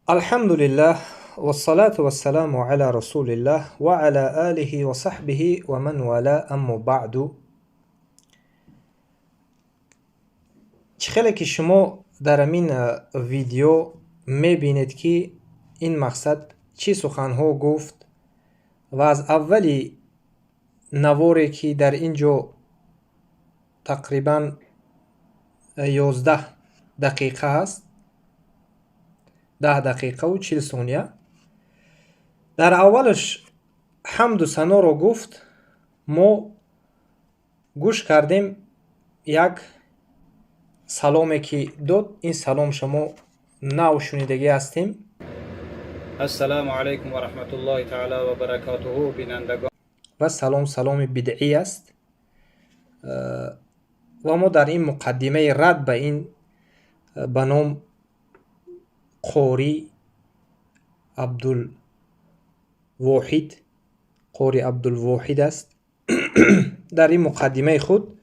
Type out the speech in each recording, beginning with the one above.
الحمد لله والصلاة والسلام على رسول الله وعلى آله وصحبه ومن والاه اما بعد. خیلی که شما در این ویدیو میبینید که این مقصد چی سخنها گفت و از اولی نواری که در اینجا تقریبا 11 دقیقه هست، 10 دقیقه و 40 ثانیه. در اولش حمد و ثنا رو گفت، ما گوش کردیم یک سلامی که داد. این سلام شما نو شنیدگی هستیم. السلام علیکم و رحمت الله تعالی و برکاته. بینندگان و سلام بدعی است و ما در این مقدمه رد به این به نام قاری عبدالواحد است. در این مقدمه خود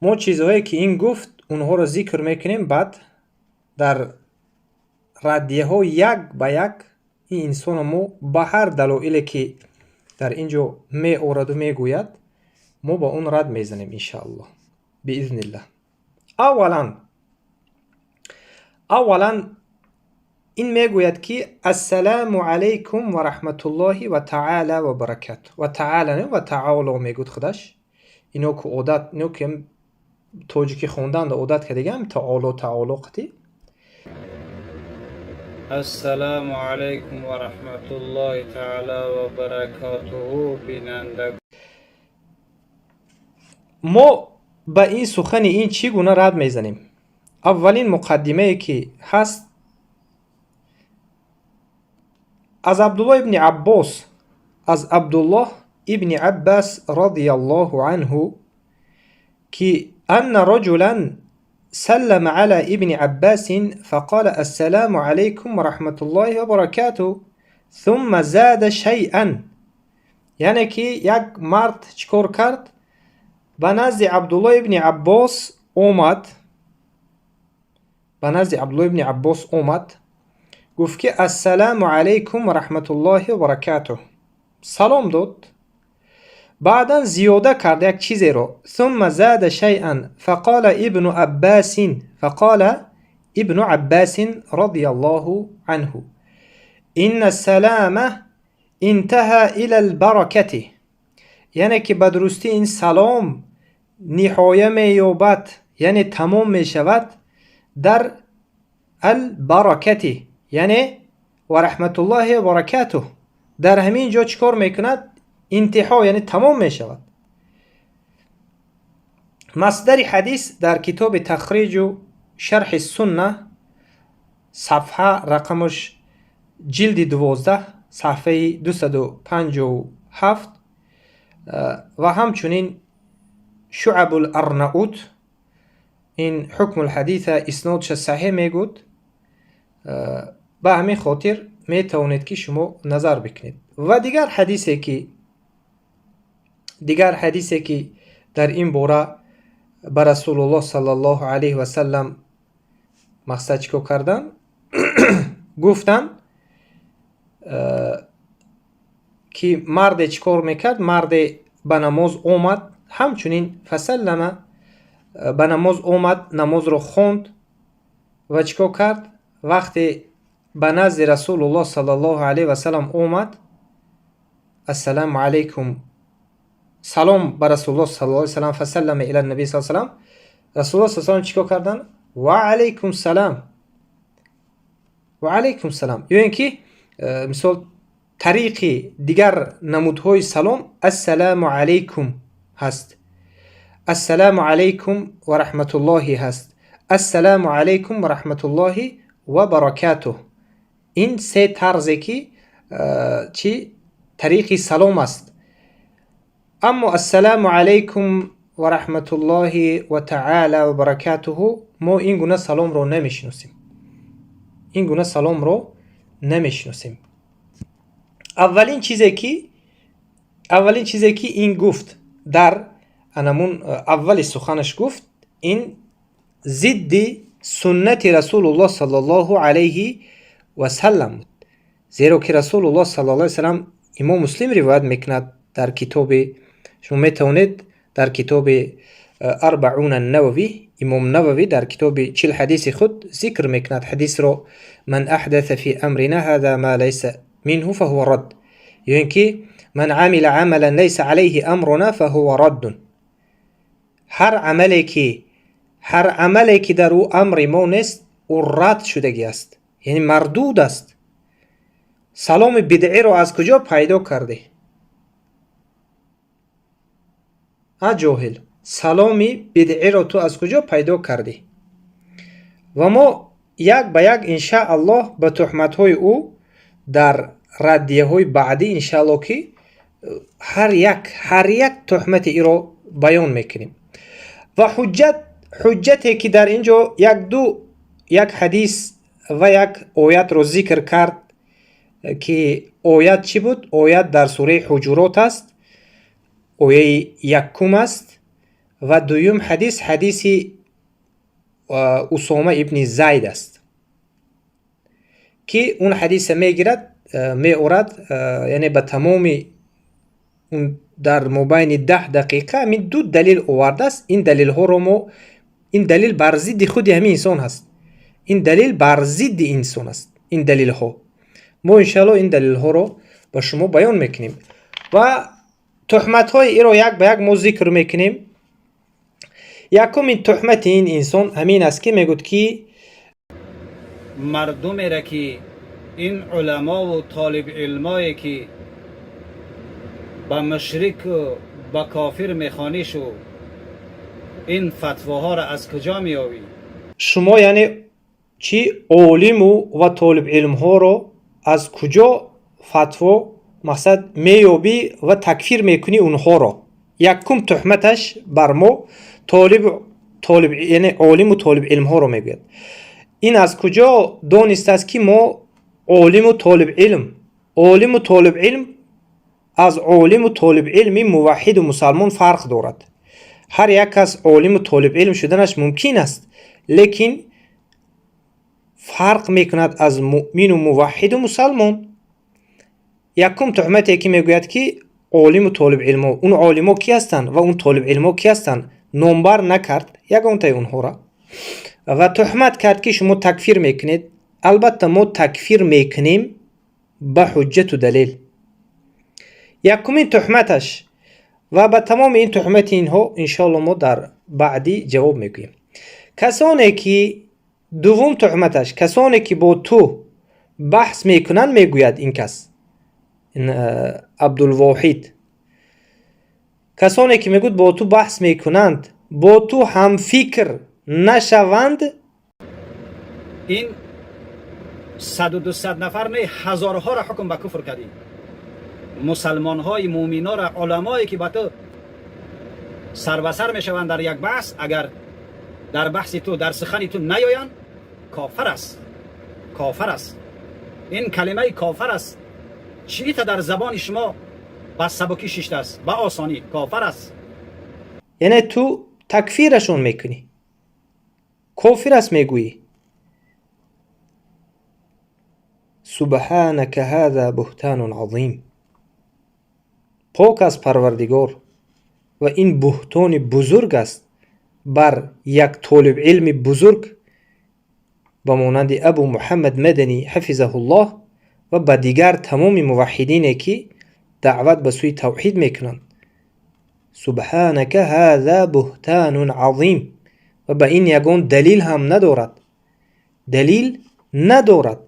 ما چیزهایی که این گفت اونها رو ذکر میکنیم، بعد در ردیه ها یک به یک این انسان ما به هر دلایلی که در اینجا می آورد و می گوید ما با اون رد میزنیم انشاءالله باذن الله. اولا این میگوید که السلام علیکم و رحمت الله و تعالی و برکاته. و تعالی نه و تعالی میگود خودش. اینو که عادت، اینو که توجیکی خوندن دا عادت که دیگه هم تعالی قطی. السلام علیکم و رحمت الله تعالی و برکاته. بینندگان ما با این سخن این چی گونه رد میزنیم؟ اولین مقدمه که هست از عبدالله ابن عباس رضی الله عنه که ان رجلا سلم على ابن عباس فقال السلام عليكم ورحمة الله وبركاته ثم زاد شيئا. یعنی که یک مرد چکار کرد؟ به نزد عبدالله ابن عباس اومد، گفت که السلام علیکم و رحمت الله و برکاته، سلام داد. بعدا زیاده کرد یک چیزی رو، ثم زاد شیئا فقال ابن عباس رضی الله عنه ان السلام انتهى الى البرکته. یعنی که به درستی این سلام نهایه می‌یابد، یعنی تمام می شود در البرکته، یعنی و رحمت الله و برکاته. در همین جا چکار میکند؟ انتها، یعنی تمام می شود. مصدر حدیث در کتاب تخریج و شرح السنه صفحه رقمش جلد 12 صفحه 257 و همچنین شعب الارناؤوط این حکم الحدیث اسنادش صحیح میگود. به همین خاطر میتوانید که شما نظر بکنید. و دیگر حدیثی که در این باره به رسول الله صلی الله علیه و سلم مقصد چیکار کردن؟ گفتن که مرد چیکار میکرد؟ مرد به نماز اومد، همچنین فسلم، به نماز اومد، نماز رو خوند و چیکار کرد؟ وقتی به نزد رسول الله صلی الله علیه و سلم اومد، السلام علیکم، سلام بر رسول الله صلی الله علیه و سلم، فسلم الی النبی صلی الله علیه و سلم، رسول الله صلی الله علیه و سلم چیکار کردن؟ و علیکم سلام. یعنی که مثال طریق دیگر نمودهای سلام السلام علیکم هست، السلام علیکم و رحمت الله هست، السلام علیکم و رحمت الله و برکاته. این سه طرزی که طریق سلام است. اما السلام علیکم و رحمت الله و تعالی و برکاته ما این گونه سلام رو نمیشناسیم. اولین چیزی که این گفت در انمون اول سخنش گفت، این ضد سنت رسول الله صلی الله علیه و سلم بود. زیرا که رسول الله صلی الله علیه و سلم، امام مسلم روایت میکند در کتاب، شما میتونید در کتاب اربعون النووی، امام نووی در کتاب 40 حدیث خود ذکر میکند حدیث رو: من احدث فی امرنا هذا ما لیس منه فهو رد، یعنی که من عمل عملا لیس علیه امرنا فهو رد. هر عملی که در او امر ما نیست او رد شدگی است، یعنی مردود است. سلام بدعی رو از کجا پیدا کرده؟ جاهل، سلام بدعی رو تو از کجا پیدا کردی؟ و ما یک به یک انشاءالله به تهمت های او در ردیه های بعدی انشاءالله که هر یک تهمت ای رو بیان میکنیم. و حجتی که در اینجا یک حدیث و یک آیت رو ذکر کرد که آیت چی بود؟ آیت در سوره حجرات است، آیه یکم است. و دویم حدیث اسامه ابن زید است که اون حدیث میگرد یعنی به تمام در مابین 10 دقیقه همین 2 دلیل آورده است. این دلیل بر ضد خود همین انسان هست، این دلیل بر ضد انسان است. این دلیل ها ما انشاءالله این دلیل ها رو به شما بیان میکنیم و تهمت های ای رو یک به یک ما ذکر میکنیم. یکم این تهمت این انسان همین است که میگوید که مردمی را که این علما و طالب علمایی که با مشرک و با کافر میخوانیش و این فتواها را از کجا میآوی؟ شما یعنی چی عالم و طالب علم ها رو از کجا فتوا مقصد میابی و تکفیر میکنی اونها رو؟ یکم تهمتش بر ما طالب یعنی عالم و طالب علم ها رو میگوید. این از کجا دانسته است که ما عالم و طالب علم از عالم و طالب علم موحد و مسلمان فرق دارد. هر یک کس عالم و طالب علم شدنش ممکن است، لیکن فرق میکند از مؤمن و موحد و مسلمان. یکم تهمتی که میگوید که عالم و طالب علم، اون عالم کی هستند و اون طالب علم کی هستند نمبر نکرد یگان تای اونها را و تهمت کرد که شما تکفیر میکنید. البته ما تکفیر میکنیم به حجت و دلیل. یکمین تهمتش و به تمام این تهمت اینها انشاءالله ما در بعدی جواب میگوییم. کسانی که دوم تهمتش، کسانی که با تو بحث میکنن، میگوید این کس این عبدالواحد، کسانی که میگوید با تو بحث میکنند با تو هم فکر نشوند، این 100 و 200 نفر نه هزارها را حکم به کفر کردی. مسلمان های مومنا را، علمایی که با تو سر به سر میشوند در یک بحث، اگر در بحث تو در سخن تو نیایند کافر است. این کلمه کافر است چی تا در زبان شما با سبکی ششته است، با آسانی کافر است. یعنی تو تکفیرشون میکنی، کافر است میگویی. سبحانك هذا بهتان عظیم، پاک از پروردگار و این بهتان بزرگ است بر یک طالب علم بزرگ با مانند ابو محمد مدنی حفظه الله و با دیگر تمام موحدینی که دعوت به سوی توحید میکنند. سبحانك هذا بهتان عظیم و با این یگان دلیل هم ندارد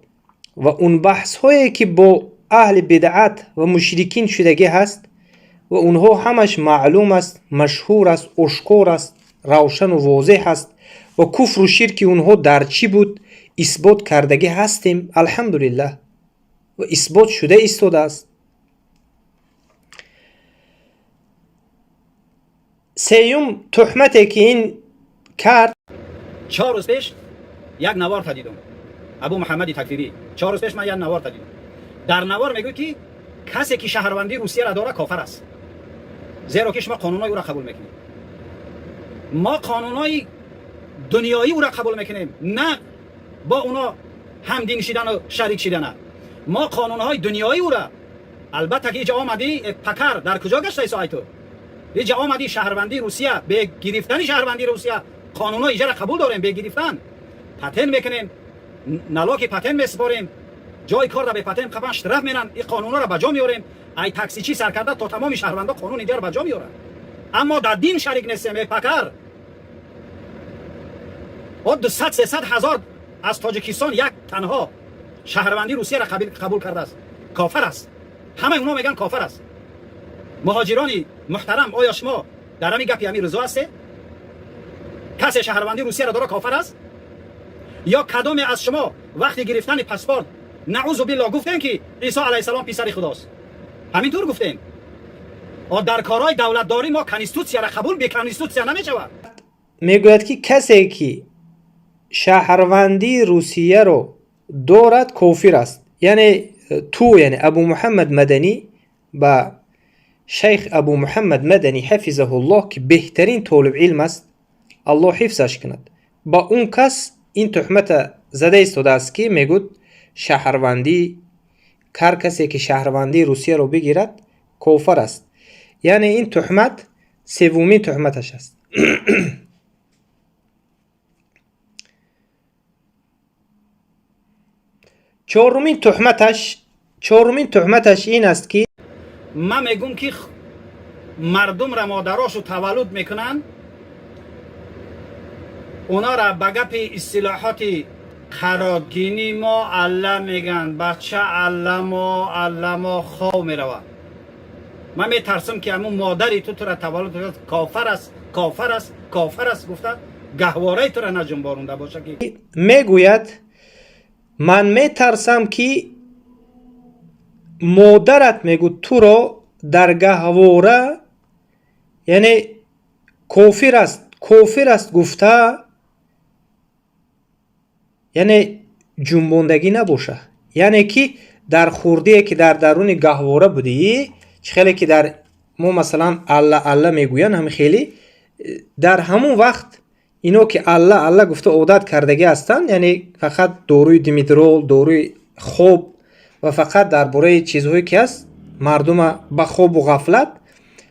و اون بحث هایی که با اهل بدعت و مشرکین شدگی هست و اونها همش معلوم است، مشهور است، آشکار است، روشن و واضح است و کفر و شرک اونها در چی بود اثبات کردگی هستیم الحمدلله و اثبات شده ایستاده است. سیوم تهمتی که این کرد، 4 روز پیش یک نوار دیدم، ابو محمد تکفیری. 4 روز پیش من یک نوار دیدم. در نوار میگه که کسی که شهروندی روسیه را داره کافر است، زیرا که شما قانونای او را قبول میکنید. ما قانونای دنیایی او را قبول میکنیم، نه با اونا هم دین شدن و شریک شدن. ما قانونهای دنیایی او را البته که اینجا آمدی پکر در کجا گشته سای تو؟ اینجا آمدی شهروندی روسیه به گرفتن شهروندی روسیه قانونها اینجا را قبول داریم به گرفتن پتن میکنیم نلاکی پتن میسپاریم جای کار را به پتن قبنش طرف میرن این قانونها را بجا میاریم ای تاکسیچی سرکرده تا تمام شهروندا قانون اینجا را بجا میارن اما در دین شریک نیستیم پکر و 200 300 هزار از تاجیکستان یک تنها شهروندی روسیه را قبول کرده است کافر است همه اونا میگن کافر است مهاجرانی محترم آیا شما در همین گپی همین رضا هسته کسی شهروندی روسیه را داره کافر است یا کدام از شما وقتی گرفتن پاسپورت نعوذ بالله گفتن که عیسی علیه السلام پسر خداست همینطور گفتیم و در کارهای دولتداری ما کنستیتوسیا را قبول به کنستیتوسیا نمیشود میگوید که کسی که شهروندی روسیه رو دارد کافر است یعنی یعنی ابو محمد مدنی با شیخ ابو محمد مدنی حفظه الله که بهترین طالب علم است الله حفظش کند با اون کس این تهمت زده ایستاده است که میگوید شهروندی هر کسی که شهروندی روسیه رو بگیرد کافر است یعنی این تهمت سومین تهمتش است چهارمین تهمتش این است که من میگم که مردم را مادراشو تولد میکنن اونا را به گپ اصطلاحات قرارگینی ما الله میگن بچه علما خواه میروه من میترسم که همون مادری تو را تولد کرد کافر است گفته گهواره تو را نجنبارونده باشه که میگوید من میترسم که مادرت میگو تو رو در گهواره یعنی کافر است گفته یعنی جنباندگی نباشه یعنی که در خوردی که در درون گهواره بودی خیلی که در ما مثلا الله میگوین هم خیلی در همون وقت اینو که الله گفته عادت کردگی هستن یعنی فقط داروی دیمیدرول داروی خواب و فقط درباره چیزهایی که هست مردم به خواب و غفلت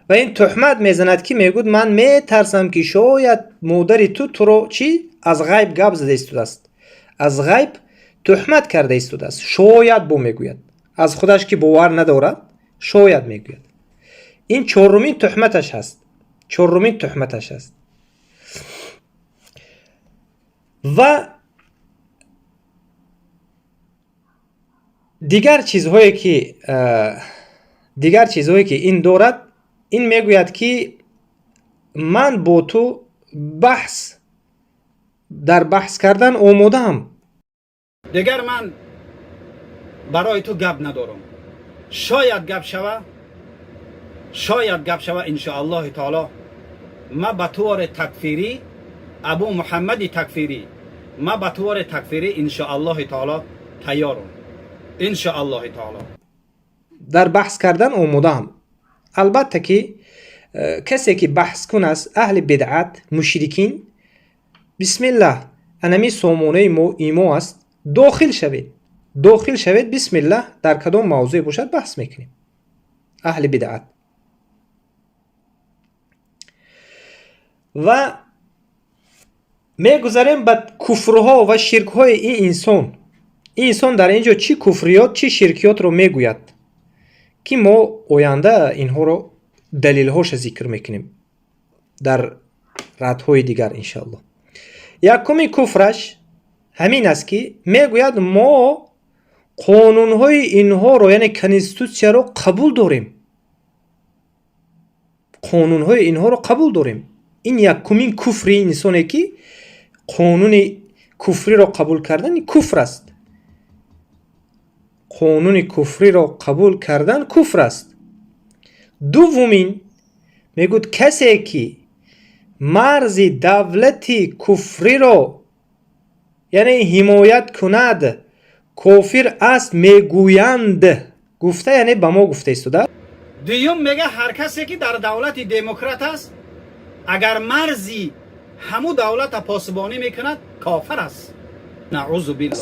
و این تهمت میزند که میگود من میترسم که شاید مادری تو رو چی از غیب گپ زده ایستاده است از غیب تهمت کرده ایستاده است شاید بو میگوید از خودش که باور ندارد شاید میگوید این چهارمین تهمتش هست و دیگر چیزهایی که این دارد این میگوید که من با تو بحث کردن آماده‌ام دیگر من برای تو گپ ندارم شاید گپ شوه ان شاء الله تعالی ما به طور تکفیری ابو محمد تکفیری ما به طور تکفیری ان شاء الله تعالی تیارم ان شاء الله تعالی در بحث کردن آماده‌ام البته که کسی که بحث کن است اهل بدعت مشرکین بسم الله انمی سامانه ایمو است داخل شوید بسم الله در کدام موضوع باشد بحث میکنیم اهل بدعت و میگذاریم به کفرها و شرکهای این انسان در اینجا چی کفریات چی شرکیات رو میگوید که ما آینده اینها رو دلیل هاش ذکر میکنیم در ردهای دیگر انشاءالله یکمی کفرش همین است که میگوید ما قانونهای اینها رو یعنی کنستیتوسیا رو قبول داریم این یکمین کفری انسانه که قانون کفری رو قبول کردن کفر است دومین میگوید کسی که مرز دولت کفری رو یعنی حمایت کند کافر است میگویند گفته یعنی به ما گفته ایستاده دوم میگه هر کسی که در دولت دموکرات است اگر مرزی همو دولت پاسبانی میکند کافر است نعوذ بالله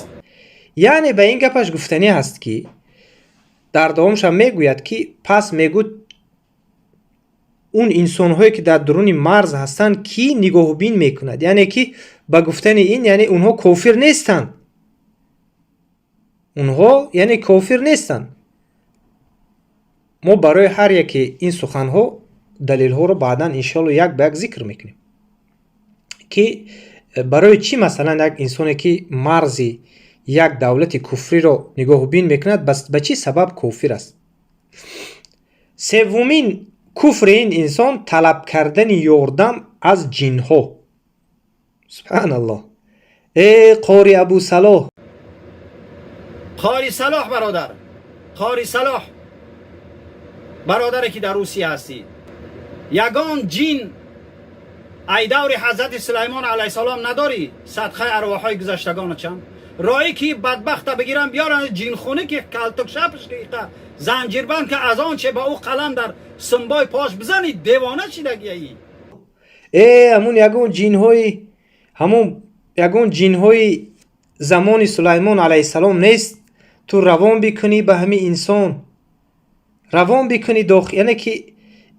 یعنی به این گپش گفتنی هست که در دومش هم میگوید که پس میگوید اون انسان هایی که در درون مرز هستند کی نگاه بین میکند، یعنی که با گفتن این یعنی اونها کافر نیستند، اونها یعنی کافر نیستند. ما برای هر یکی این سخن ها دلیل ها رو بعدا انشالله یک به یک ذکر میکنیم که برای چی مثلا یک انسانی که مرزی یک دولت کفری رو نگاه بین میکند بس به چی سبب کافر است. سومین کفر این انسان طلب کردن یاردم از جن ها. سبحان الله. ای قاری ابو صلاح، قاری صلاح برادر، قاری صلاح برادری که در روسیه هستی، یگان جن ای دور حضرت سلیمان علیه السلام نداری؟ صدقه ارواحای گذشتگان چند رایی که بدبخت بگیرن بیارن جین خونه که کلتک شپش که زنجیر بند که از آن چه با او قلم در سنبای پاش بزنی دیوانه چیدگی ای همون یگون جین های زمان سلیمان علیه السلام نیست تو روان بکنی به همین انسان، روان بکنی داخل، یعنی که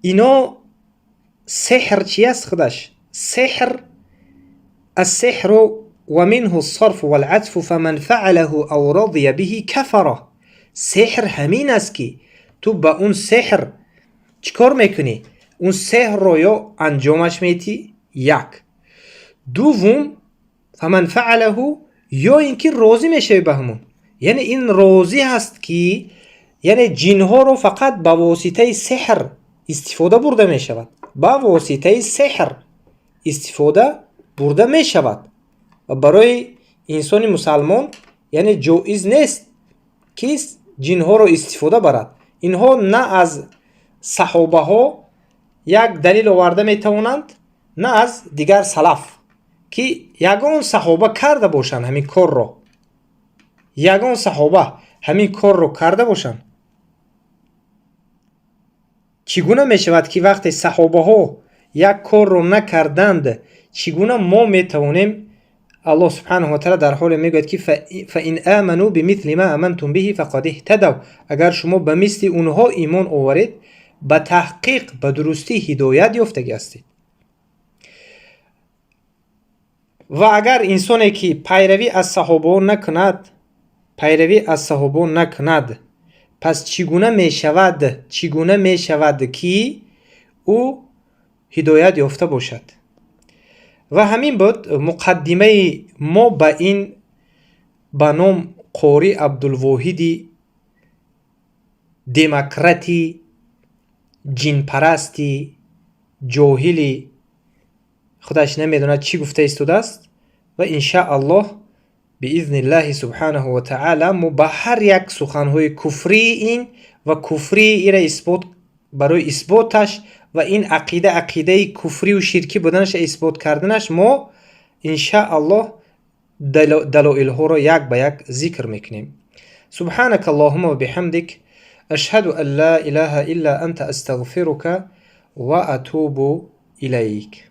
اینا سحر چی است خودش؟ سحر السحر ومنه الصرف والعطف فمن فعله او رضی به کفره. سحر همین است که تو با اون سحر چیکار میکنی؟ اون سحر رو یا انجامش میتی، یک. دوم فمن فعله یا اینکه راضی میشه به همون، یعنی این راضی هست که یعنی جن ها رو فقط با واسطه سحر استفاده برده می شود، با واسطه سحر استفاده برده می شود و برای انسان مسلمان یعنی جایز نیست که جن ها رو استفاده برد. اینها نه از صحابه ها یک دلیل آورده می توانند نه از دیگر سلف که یگان صحابه کرده باشند همین کار رو، یگان صحابه همین کار رو کرده باشند. چگونه می شود که وقتی صحابه ها یک کار رو نکردند چگونه ما می توانیم؟ الله سبحانه و تعالی در حال میگوید که فإن آمنوا بمثل ما آمنتم به فقد اهتدوا، اگر شما به مثل اونها ایمان آورید به تحقیق به درستی هدایت یافتگی هستید. و اگر انسانی که پیروی از صحابه نکند پس چگونه می شود که او هدایت یافته باشد؟ و همین بود مقدمه ما به این به نام قاری عبدالواحدی دموکراتی جن پرستی جاهلی خودش نمیدونه چی گفته ایستاده است و ان شاء الله باذن الله سبحانه و تعالی ما به هر یک سخنهای کفری این و کفری ایره اثبات برای اثباتش و این عقیده کفری و شرکی بودنش اثبات کردنش ما ان شاء الله دلایل ها رو یک به یک ذکر میکنیم. سبحانك اللهم و بحمدك اشهد ان لا اله الا انت استغفرك و اتوب الیک.